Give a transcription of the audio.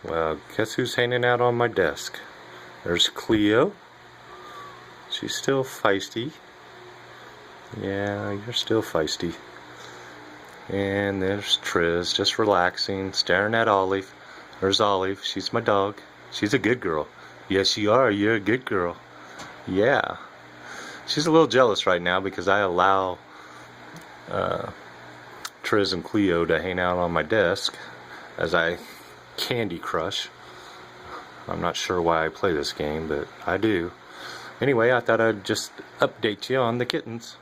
Well, guess who's hanging out on my desk? There's Clio. She's still feisty. Yeah, you're still feisty. And there's Triz, just relaxing, staring at Olive. There's Olive. She's my dog. She's a good girl. Yes, you are. You're a good girl. Yeah. She's a little jealous right now because I allow Triz and Clio to hang out on my desk as I Candy Crush. I'm not sure why I play this game, but I do. Anyway, I thought I'd just update you on the kittens.